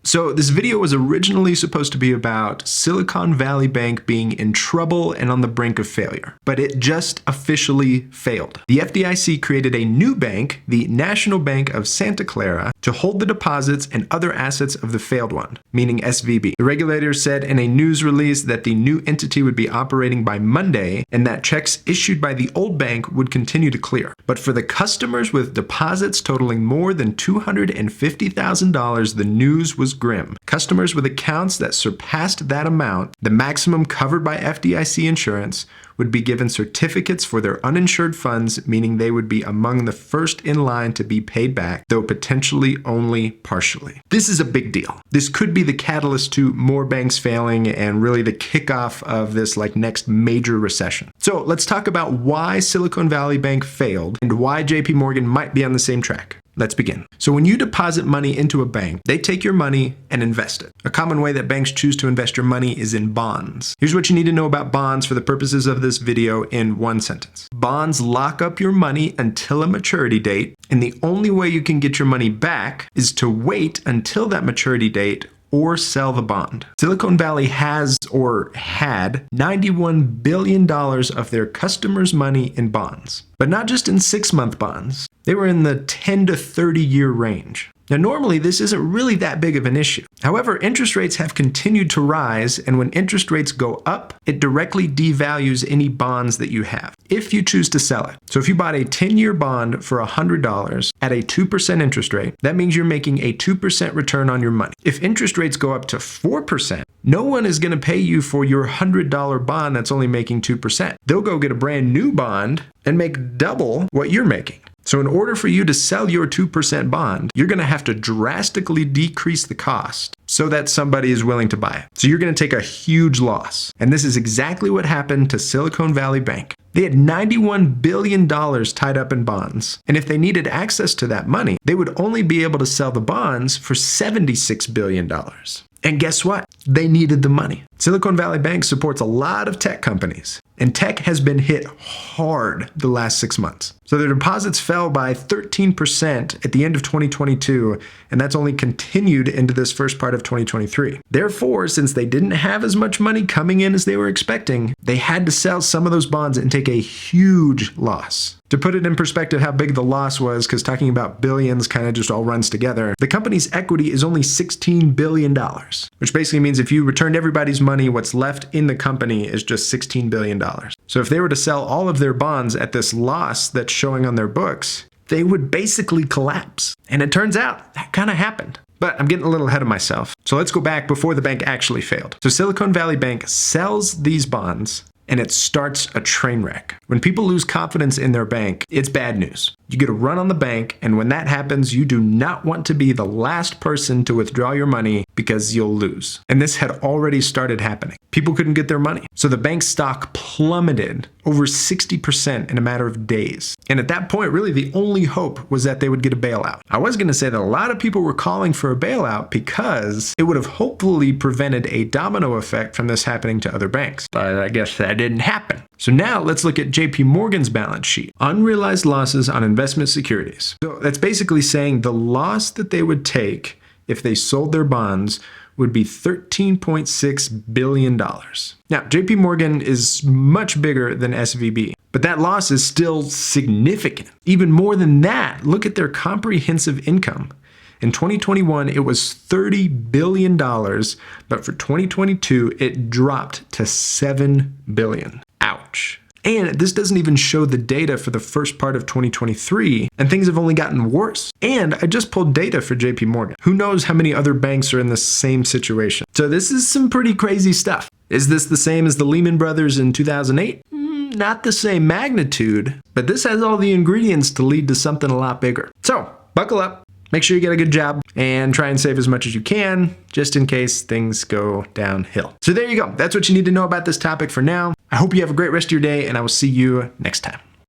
So this video was originally supposed to be about Silicon Valley Bank being in trouble and on the brink of failure, but it just officially failed. The FDIC created a new bank, the National Bank of Santa Clara, to hold the deposits and other assets of the failed one, meaning SVB. The regulators said in a news release that the new entity would be operating by Monday and that checks issued by the old bank would continue to clear. But for the customers with deposits totaling more than $250,000, the news was grim. Customers with accounts that surpassed that amount, the maximum covered by FDIC insurance, would be given certificates for their uninsured funds, meaning they would be among the first in line to be paid back, though potentially only partially. This is a big deal. This could be the catalyst to more banks failing and really the kickoff of this next major recession. So let's talk about why Silicon Valley Bank failed and why JP Morgan might be on the same track. Let's begin. So when you deposit money into a bank, they take your money and invest it. A common way that banks choose to invest your money is in bonds. Here's what you need to know about bonds for the purposes of this video in one sentence. Bonds lock up your money until a maturity date, and the only way you can get your money back is to wait until that maturity date or sell the bond. Silicon Valley has or had $91 billion of their customers' money in bonds, but not just in 6-month bonds. They were in the 10 to 30-year range. Now, normally this isn't really that big of an issue. However, interest rates have continued to rise, and when interest rates go up, it directly devalues any bonds that you have, if you choose to sell it. So if you bought a 10-year bond for $100 at a 2% interest rate, that means you're making a 2% return on your money. If interest rates go up to 4%, no one is going to pay you for your $100 bond that's only making 2%. They'll go get a brand new bond and make double what you're making. So in order for you to sell your 2% bond, you're going to have to drastically decrease the cost so that somebody is willing to buy it. So you're going to take a huge loss. And this is exactly what happened to Silicon Valley Bank. They had $91 billion tied up in bonds. And if they needed access to that money, they would only be able to sell the bonds for $76 billion. And guess what? They needed the money. Silicon Valley Bank supports a lot of tech companies, and tech has been hit hard the last 6 months. So their deposits fell by 13% at the end of 2022, and that's only continued into this first part of 2023. Therefore, since they didn't have as much money coming in as they were expecting, they had to sell some of those bonds and take a huge loss. To put it in perspective how big the loss was, because talking about billions kind of just all runs together, the company's equity is only $16 billion, which basically means if you returned everybody's money, what's left in the company is just $16 billion. So if they were to sell all of their bonds at this loss that's showing on their books, they would basically collapse. And it turns out that kind of happened. But I'm getting a little ahead of myself. So let's go back before the bank actually failed. So Silicon Valley Bank sells these bonds, and it starts a train wreck. When people lose confidence in their bank, it's bad news. You get a run on the bank, and when that happens, you do not want to be the last person to withdraw your money because you'll lose. And this had already started happening. People couldn't get their money. So the bank's stock plummeted over 60% in a matter of days. And at that point, really the only hope was that they would get a bailout. I was going to say that a lot of people were calling for a bailout because it would have hopefully prevented a domino effect from this happening to other banks. But I guess that didn't happen. So now let's look at JP Morgan's balance sheet. Unrealized losses on investment securities. So that's basically saying the loss that they would take if they sold their bonds would be $13.6 billion. Now, JP Morgan is much bigger than SVB, but that loss is still significant. Even more than that, look at their comprehensive income. In 2021, it was $30 billion, but for 2022, it dropped to $7 billion. Ouch. And this doesn't even show the data for the first part of 2023, and things have only gotten worse. And I just pulled data for JP Morgan. Who knows how many other banks are in the same situation? So this is some pretty crazy stuff. Is this the same as the Lehman Brothers in 2008? Not the same magnitude, but this has all the ingredients to lead to something a lot bigger. So buckle up. Make sure you get a good job and try and save as much as you can, just in case things go downhill. So there you go. That's what you need to know about this topic for now. I hope you have a great rest of your day, and I will see you next time.